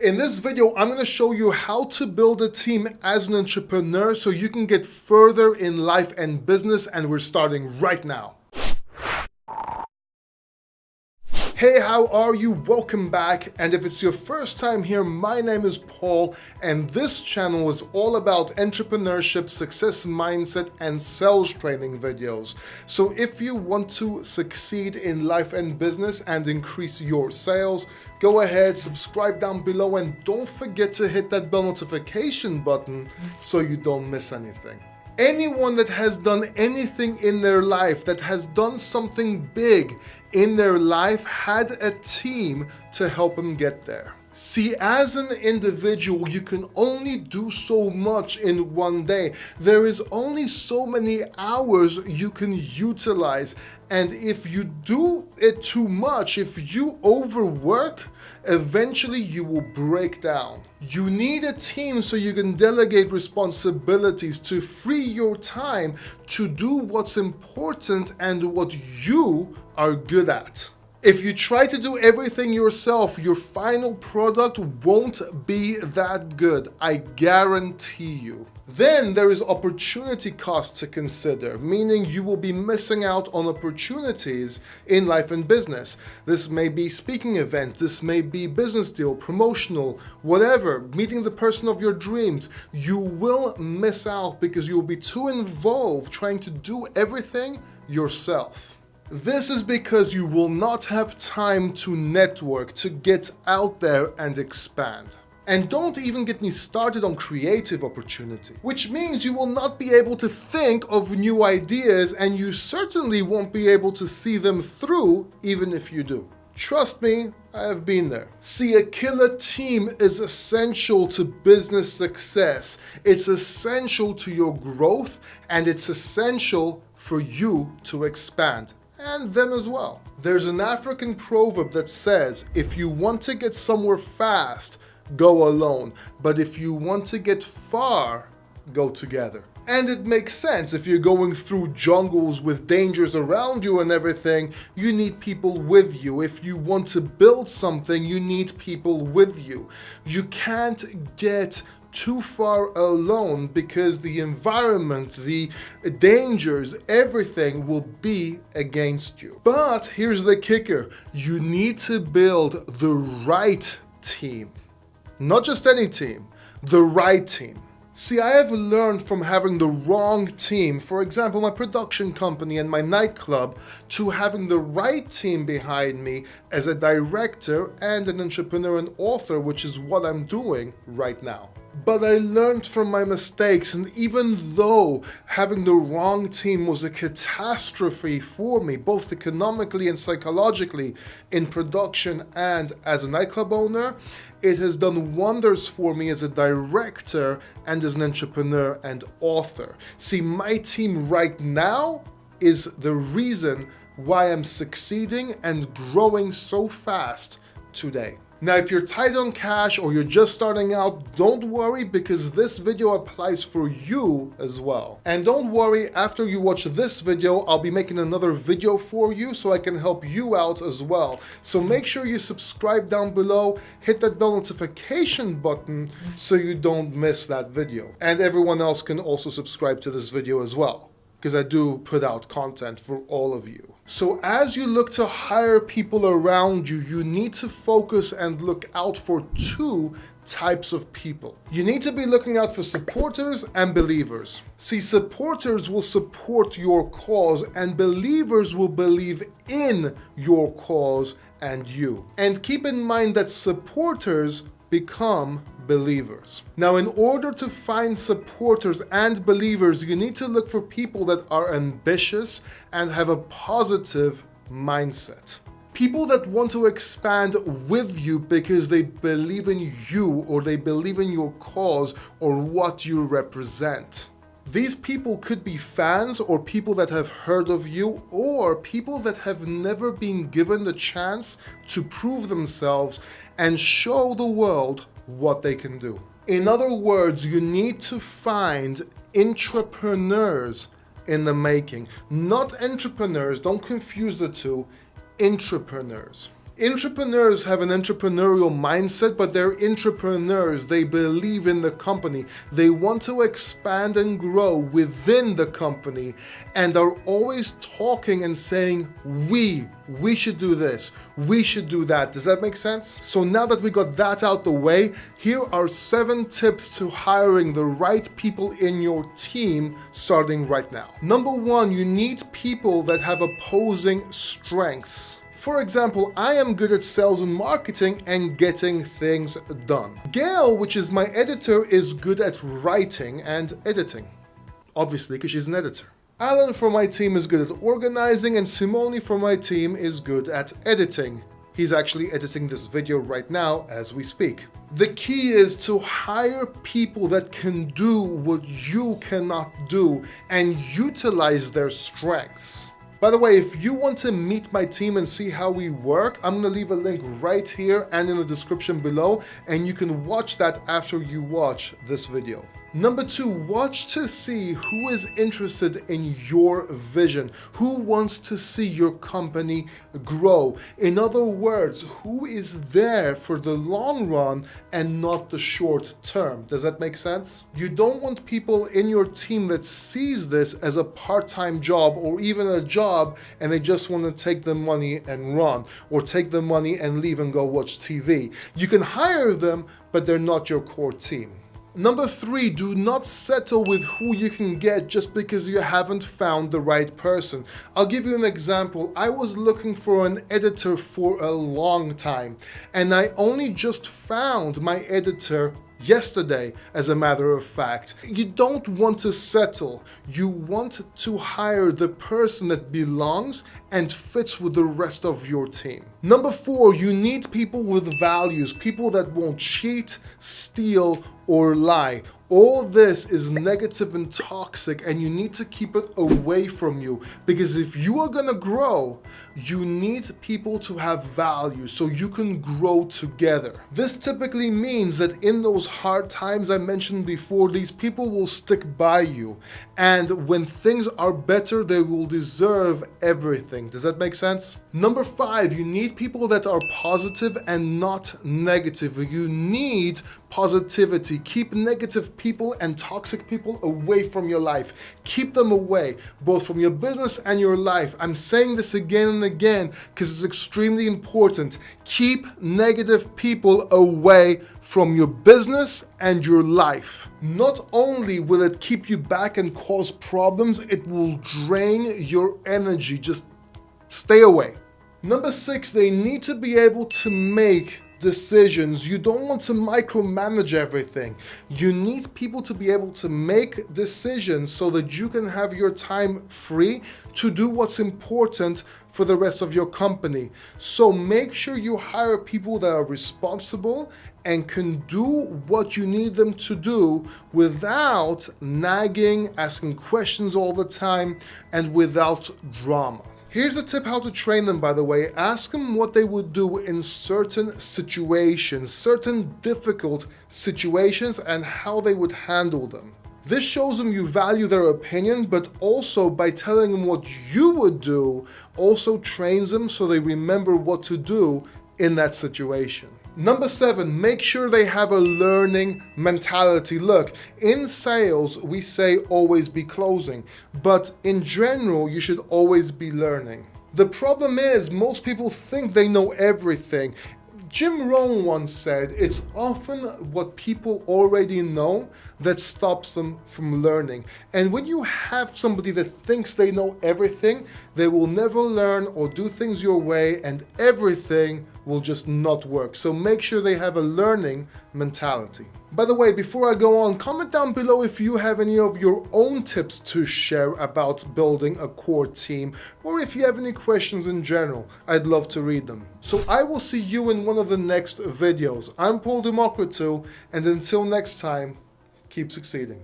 In this video, I'm going to show you how to build a team as an entrepreneur so you can get further in life and business, and we're starting right now. Hey, how are you? Welcome back. And if it's your first time here, my name is Paul, and this channel is all about entrepreneurship, success mindset, and sales training videos. So if you want to succeed in life and business and increase your sales, go ahead, subscribe down below, and don't forget to hit that bell notification button so you don't miss anything. Anyone that has done anything in their life, that has done something big in their life, had a team to help them get there. See, as an individual, you can only do so much in one day. There is only so many hours you can utilize. And if you do it too much, if you overwork, eventually you will break down. You need a team so you can delegate responsibilities to free your time to do what's important and what you are good at. If you try to do everything yourself, your final product won't be that good, I guarantee you. Then there is opportunity cost to consider, meaning you will be missing out on opportunities in life and business. This may be speaking event, this may be business deal, promotional, whatever, meeting the person of your dreams. You will miss out because you will be too involved trying to do everything yourself. This is because you will not have time to network, to get out there and expand. And don't even get me started on creative opportunity, which means you will not be able to think of new ideas, and you certainly won't be able to see them through even if you do. Trust me, I have been there. See, a killer team is essential to business success. It's essential to your growth, and it's essential for you to expand. And them as well. There's an African proverb that says, if you want to get somewhere fast, go alone. But if you want to get far, go together. And it makes sense. If you're going through jungles with dangers around you and everything, you need people with you. If you want to build something, you need people with you. You can't get too far alone because the environment, the dangers, everything will be against you. But here's the kicker. You need to build the right team. Not just any team, the right team. See, I have learned from having the wrong team, for example, my production company and my nightclub, to having the right team behind me as a director and an entrepreneur and author, which is what I'm doing right now. But I learned from my mistakes, and even though having the wrong team was a catastrophe for me, both economically and psychologically, in production and as a nightclub owner, it has done wonders for me as a director and as an entrepreneur and author. See, my team right now is the reason why I'm succeeding and growing so fast today. Now, if you're tight on cash or you're just starting out, don't worry, because this video applies for you as well. And don't worry, after you watch this video, I'll be making another video for you so I can help you out as well. So make sure you subscribe down below, hit that bell notification button so you don't miss that video. And everyone else can also subscribe to this video as well, because I do put out content for all of you. So as you look to hire people around you, you need to focus and look out for two types of people. You need to be looking out for supporters and believers. See, supporters will support your cause, and believers will believe in your cause and you. And keep in mind that supporters become believers. Now, in order to find supporters and believers, you need to look for people that are ambitious and have a positive mindset. People that want to expand with you because they believe in you, or they believe in your cause or what you represent. These people could be fans, or people that have heard of you, or people that have never been given the chance to prove themselves and show the world what they can do. In other words, you need to find entrepreneurs in the making, not entrepreneurs. Don't confuse the two. Entrepreneurs. Entrepreneurs have an entrepreneurial mindset, but they're entrepreneurs. They believe in the company. They want to expand and grow within the company and are always talking and saying, we should do this, we should do that. Does that make sense? So now that we got that out the way, here are 7 tips to hiring the right people in your team starting right now. Number 1, you need people that have opposing strengths. For example, I am good at sales and marketing and getting things done. Gail, which is my editor, is good at writing and editing. Obviously, because she's an editor. Alan from my team is good at organizing, and Simone from my team is good at editing. He's actually editing this video right now as we speak. The key is to hire people that can do what you cannot do and utilize their strengths. By the way, if you want to meet my team and see how we work, I'm going to leave a link right here and in the description below, and you can watch that after you watch this video. Number 2, watch to see who is interested in your vision, who wants to see your company grow. In other words, who is there for the long run and not the short term. Does that make sense? You don't want people in your team that sees this as a part-time job or even a job and they just want to take the money and run, or take the money and leave and go watch TV. You can hire them, but they're not your core team. Number 3, do not settle with who you can get just because you haven't found the right person. I'll give you an example. I was looking for an editor for a long time, and I only just found my editor yesterday, as a matter of fact. You don't want to settle. You want to hire the person that belongs and fits with the rest of your team. Number 4, you need people with values, people that won't cheat, steal, or lie. All this is negative and toxic, and you need to keep it away from you, because if you are gonna grow, you need people to have value so you can grow together. This typically means that in those hard times I mentioned before, these people will stick by you, and when things are better, they will deserve everything. Does that make sense? Number 5, you need people that are positive and not negative. You need positivity. Keep negative people and toxic people away from your life. Keep them away, both from your business and your life. I'm saying this again and again because it's extremely important. Keep negative people away from your business and your life. Not only will it keep you back and cause problems, it will drain your energy. Just stay away. Number 6, they need to be able to make decisions. You don't want to micromanage everything. You need people to be able to make decisions so that you can have your time free to do what's important for the rest of your company. So make sure you hire people that are responsible and can do what you need them to do without nagging, asking questions all the time, and without drama. Here's a tip how to train them, by the way. Ask them what they would do in certain situations, certain difficult situations, and how they would handle them. This shows them you value their opinion, but also by telling them what you would do, also trains them so they remember what to do in that situation. Number 7, make sure they have a learning mentality. Look, in sales, we say always be closing, but in general, you should always be learning. The problem is most people think they know everything. Jim Rohn once said, it's often what people already know that stops them from learning. And when you have somebody that thinks they know everything, they will never learn or do things your way, and everything will just not work. So make sure they have a learning mentality. By the way, before I go on, comment down below if you have any of your own tips to share about building a core team, or if you have any questions in general. I'd love to read them. So I will see you in one of the next videos. I'm Paul Democritou, and until next time, keep succeeding.